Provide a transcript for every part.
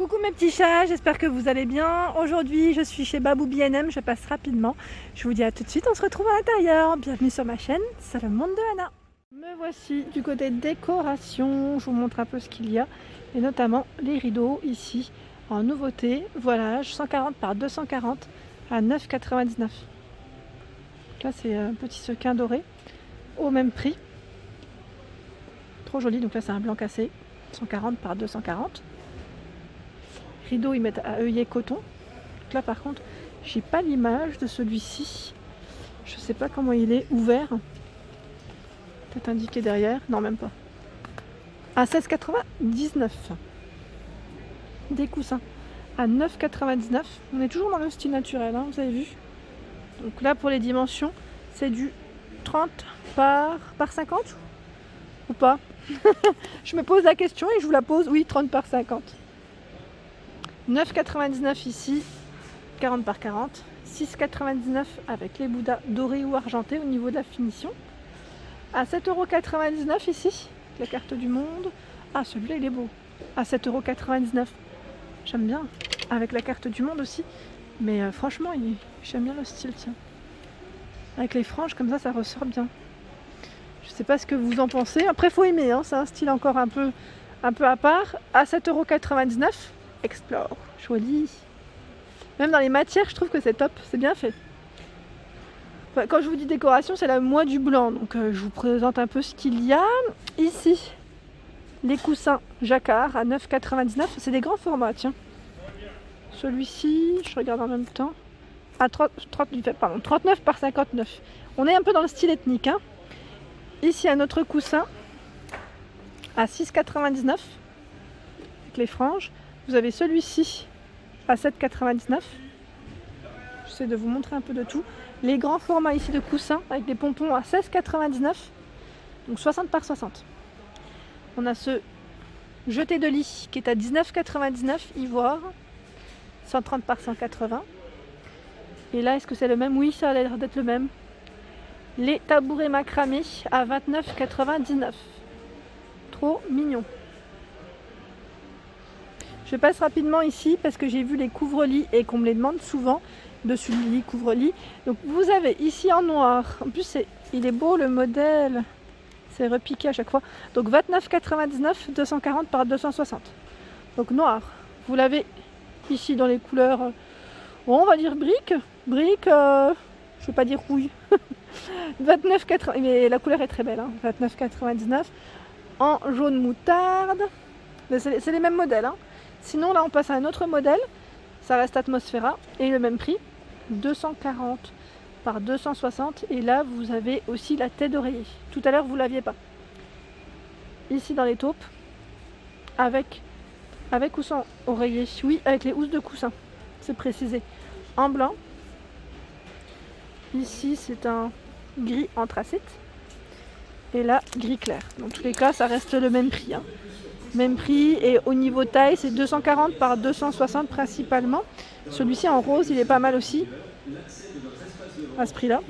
Coucou mes petits chats, j'espère que vous allez bien. Aujourd'hui je suis chez Babou B&M, je passe rapidement. Je vous dis à tout de suite, on se retrouve à l'intérieur. Bienvenue sur ma chaîne, c'est le monde de Anna. Me voici du côté décoration, je vous montre un peu ce qu'il y a. Et notamment les rideaux ici en nouveauté, voilage 140 par 240 à 9,99. Là c'est un petit sequin doré au même prix. Trop joli, donc là c'est un blanc cassé, 140 par 240. Rideaux, ils mettent à œillet coton. Donc là par contre, j'ai pas l'image de celui-ci. Je sais pas comment il est ouvert. Peut-être indiqué derrière. Non, même pas. À 16,99. Des coussins à 9,99. On est toujours dans le style naturel, hein, vous avez vu. Donc là pour les dimensions, c'est du 30 par 50 ou pas? Je me pose la question et je vous la pose. Oui, 30 par 50. 9,99 ici, 40 par 40, 6,99 avec les bouddhas dorés ou argentés au niveau de la finition. À 7,99 € ici, la carte du monde. Ah, celui-là il est beau. À 7,99 €. J'aime bien, avec la carte du monde aussi. Mais franchement, j'aime bien le style, tiens. Avec les franges comme ça ressort bien. Je sais pas ce que vous en pensez. Après, faut aimer, hein. C'est un style encore un peu à part. À 7,99 €. Explore, joli. Même dans les matières, je trouve que c'est top, c'est bien fait. Enfin, quand je vous dis décoration, c'est la moi du blanc, donc je vous présente un peu ce qu'il y a. Ici, les coussins jacquard à 9,99 €, c'est des grands formats, tiens. Celui-ci, je regarde en même temps, à 39 par 59. On est un peu dans le style ethnique, hein. Ici, un autre coussin à 6,99 € avec les franges. Vous avez celui-ci à 7,99 €. J'essaie de vous montrer un peu de tout. Les grands formats ici de coussins avec des pompons à 16,99 €. Donc 60 par 60. On a ce jeté de lit qui est à 19,99 € ivoire. 130 par 180. Et là, est-ce que c'est le même? Oui, ça a l'air d'être le même. Les tabourets macramés à 29,99 €. Trop mignon. Je passe rapidement ici parce que j'ai vu les couvre-lits et qu'on me les demande souvent, dessus le lit, couvre-lit. Donc vous avez ici en noir, en plus il est beau le modèle, c'est repiqué à chaque fois. Donc 29,99 €, 240 par 260. Donc noir. Vous l'avez ici dans les couleurs, bon, on va dire brique, je vais pas dire rouille. 29,99 €, mais la couleur est très belle, hein. 29,99 € en jaune moutarde. C'est les mêmes modèles, hein. Sinon là on passe à un autre modèle, ça reste Atmosphera et le même prix, 240 par 260. Et là vous avez aussi la tête d'oreiller. Tout à l'heure vous l'aviez pas. Ici dans les taupes, avec ou sans oreiller? Oui, avec les housses de coussin, c'est précisé. En blanc. Ici c'est un gris anthracite. Et là gris clair. Dans tous les cas ça reste le même prix, hein. Même prix, et au niveau taille c'est 240 par 260 principalement. Celui-ci en rose il est pas mal aussi à ce prix là,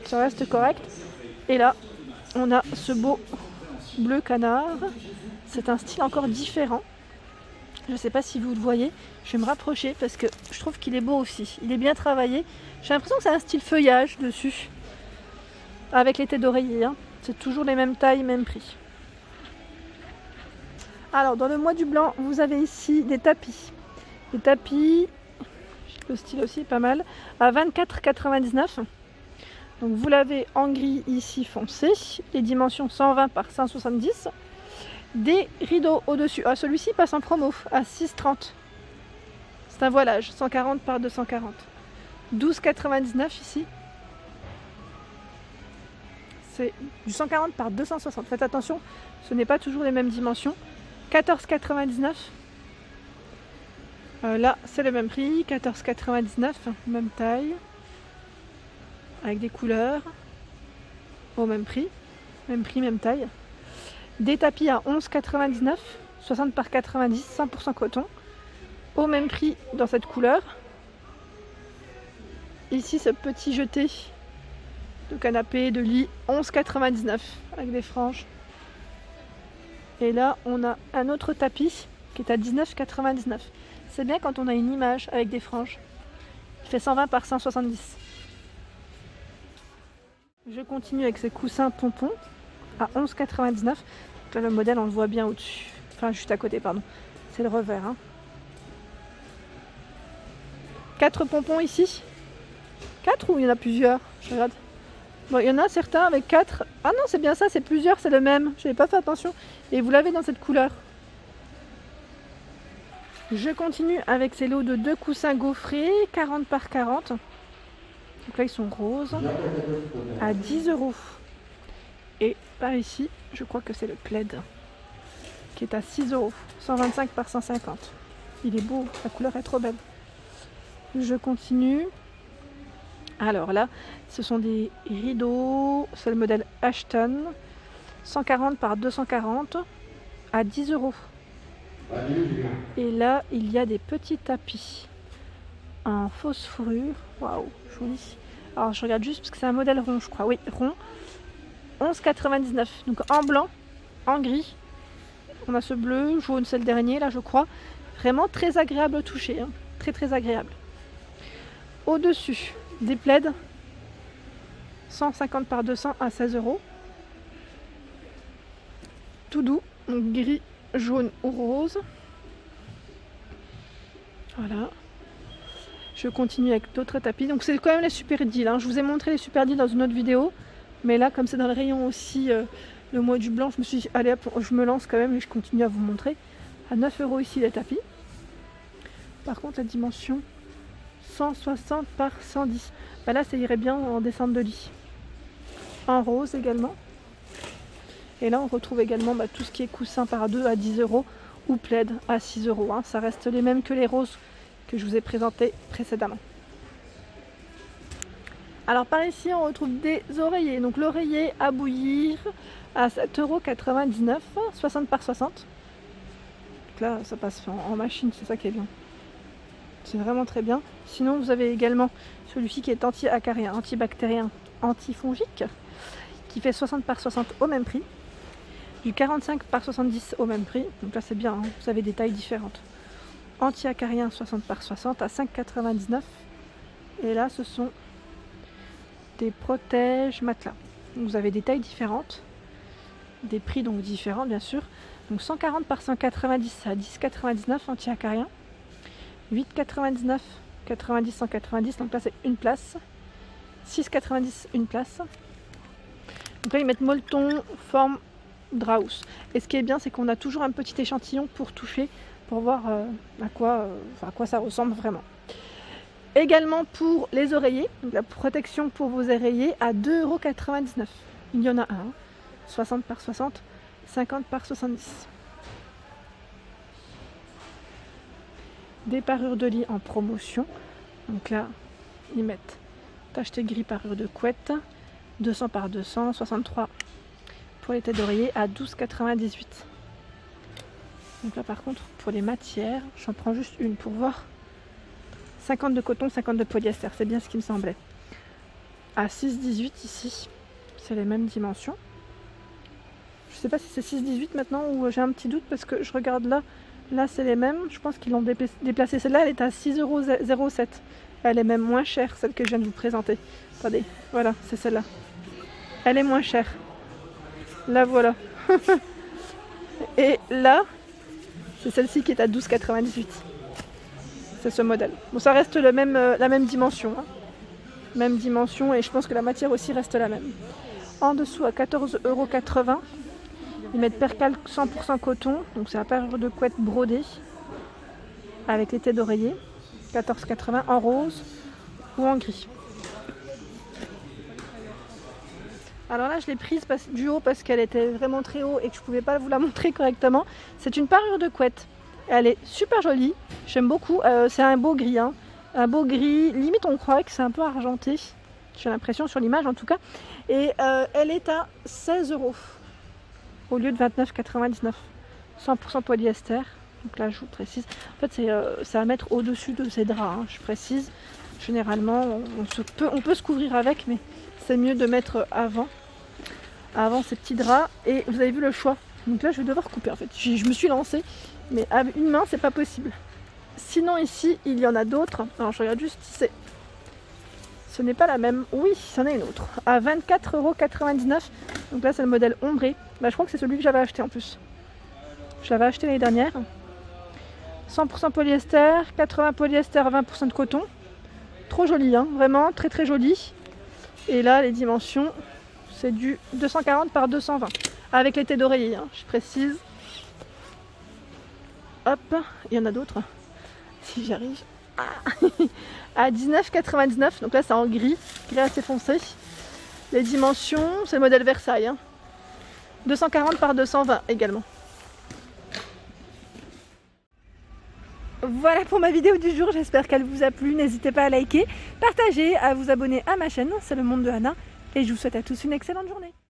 ça reste correct. Et là on a ce beau bleu canard, c'est un style encore différent. Je sais pas si vous le voyez, je vais me rapprocher parce que je trouve qu'il est beau aussi, il est bien travaillé. J'ai l'impression que c'est un style feuillage dessus avec les têtes d'oreiller, hein. C'est toujours les mêmes tailles, même prix. Alors dans le mois du blanc, vous avez ici des tapis. Des tapis, le style aussi est pas mal, à 24,99 €. Donc vous l'avez en gris ici foncé, les dimensions 120 par 170. Des rideaux au-dessus. Ah, celui-ci passe en promo à 6,30 €. C'est un voilage, 140 par 240. 12,99 € ici. C'est du 140 par 260. Faites attention, ce n'est pas toujours les mêmes dimensions. 14,99 €. Là, c'est le même prix, 14,99 €, même taille, avec des couleurs, au même prix, même taille. Des tapis à 11,99 €, 60 par 90, 100% coton, au même prix dans cette couleur. Ici, ce petit jeté de canapé, de lit, 11,99 € avec des franges. Et là, on a un autre tapis qui qui est à 19,99 €. C'est bien quand on a une image avec des franges. Il fait 120 par 170. Je continue avec ces coussins pompons à 11,99 €. Là, le modèle, on le voit bien au-dessus. Enfin, juste à côté, pardon. C'est le revers. Hein. 4 pompons ici. 4 ou il y en a plusieurs? Je regarde. Bon, il y en a certains avec 4. Ah non, c'est bien ça, c'est plusieurs, c'est le même. Je n'avais pas fait attention. Et vous l'avez dans cette couleur. Je continue avec ces lots de 2 coussins gaufrés, 40 par 40. Donc là, ils sont roses. À 10 €. Et par ici, je crois que c'est le plaid. Qui est à 6 €. 125 par 150. Il est beau, la couleur est trop belle. Je continue. Alors là, ce sont des rideaux. C'est le modèle Ashton. 140 par 240. À 10 €. Et là, il y a des petits tapis en fausse fourrure. Waouh, joli. Alors, je regarde juste parce que c'est un modèle rond, je crois. Oui, rond. 11,99 €. Donc en blanc, en gris. On a ce bleu, jaune, c'est le dernier, là, je crois. Vraiment très agréable au toucher. Hein. Très, très agréable. Au-dessus, des plaids. 150 par 200 à 16 €. Tout doux. Donc gris, jaune ou rose. Voilà. Je continue avec d'autres tapis. Donc c'est quand même les super deals. Hein. Je vous ai montré les super deals dans une autre vidéo. Mais là, comme c'est dans le rayon aussi le mois du blanc, je me suis dit, allez hop, je me lance quand même et je continue à vous montrer. À 9 € ici les tapis. Par contre, la dimension 160 par 110. Bah là, ça irait bien en descente de lit. En rose également. Et là, on retrouve également tout ce qui est coussin par 2 à 10 € ou plaid à 6 €. Hein. Ça reste les mêmes que les roses que je vous ai présentés précédemment. Alors par ici, on retrouve des oreillers. Donc l'oreiller à bouillir à 7,99 €, 60 par 60. Donc là, ça passe en machine, c'est ça qui est bien. C'est vraiment très bien. Sinon, vous avez également celui-ci qui est anti-acarien, antibactérien, antifongique, qui fait 60 par 60 au même prix. Du 45 par 70 au même prix. Donc là, c'est bien, hein. Vous avez des tailles différentes. Anti-acarien 60 par 60 à 5,99 €. Et là, ce sont des protèges matelas. Donc vous avez des tailles différentes, des prix donc différents bien sûr. Donc 140 par 190 à 10,99 € anti-acarien, 8,99 €, 90, 190, donc là c'est une place, 6,90 € une place. Donc là ils mettent molleton, forme, Draus. Et ce qui est bien, c'est qu'on a toujours un petit échantillon pour toucher, pour voir à quoi ça ressemble vraiment. Également pour les oreillers, donc la protection pour vos oreillers à 2,99 €. Il y en a un, 60 par 60, 50 par 70. Des parures de lit en promotion. Donc là, ils mettent tacheté gris parure de couette, 200 par 200, 63 pour les têtes d'oreiller à 12,98 €. Donc là par contre, pour les matières, j'en prends juste une pour voir. 50 de coton, 50 de polyester, c'est bien ce qui me semblait. À 6,18 € ici, c'est les mêmes dimensions. Je sais pas si c'est 6,18 € maintenant ou j'ai un petit doute parce que je regarde là. Là c'est les mêmes, je pense qu'ils l'ont déplacé. Celle-là elle est à 6,07 €. Elle est même moins chère, celle que je viens de vous présenter. Attendez, voilà, c'est celle-là. Elle est moins chère. Là voilà. Et là, c'est celle-ci qui est à 12,98 €. C'est ce modèle. Bon, ça reste la même dimension. Hein. Même dimension et je pense que la matière aussi reste la même. En dessous à 14,80 €. Ils mettent percale 100% coton. Donc c'est la parure de couette brodée. Avec les têtes d'oreiller. 14,80 € en rose ou en gris. Alors là je l'ai prise du haut parce qu'elle était vraiment très haut et que je ne pouvais pas vous la montrer correctement. C'est une parure de couette. Elle est super jolie, j'aime beaucoup, c'est un beau gris, hein. Un beau gris, limite on croirait que c'est un peu argenté, j'ai l'impression sur l'image en tout cas. Et elle est à 16 € au lieu de 29,99 €, 100% polyester, donc là je vous précise. En fait c'est à mettre au-dessus de ces draps, hein, je précise. Généralement on peut se couvrir avec, mais c'est mieux de mettre avant ces petits draps. Et vous avez vu le choix Donc là je vais devoir couper en fait. Je me suis lancée, mais à une main c'est pas possible. Sinon ici il y en a d'autres. Alors je regarde juste si c'est... Ce n'est pas la même. Oui, c'en est une autre. À 24,99 €. Donc là c'est le modèle ombré. Bah, je crois que c'est celui que j'avais acheté en plus. Je l'avais acheté l'année dernière. 100% polyester, 80 polyester, 20% de coton. Trop joli, hein, vraiment très très joli. Et là les dimensions, c'est du 240 par 220. Avec les têtes d'oreiller, hein, je précise. Hop, il y en a d'autres. Si j'y arrive. Ah. À 19,99 €. Donc là c'est en gris assez foncé. Les dimensions, c'est le modèle Versailles. Hein. 240 par 220 également. Voilà pour ma vidéo du jour, j'espère qu'elle vous a plu. N'hésitez pas à liker, partager, à vous abonner à ma chaîne, c'est le monde de Anna. Et je vous souhaite à tous une excellente journée.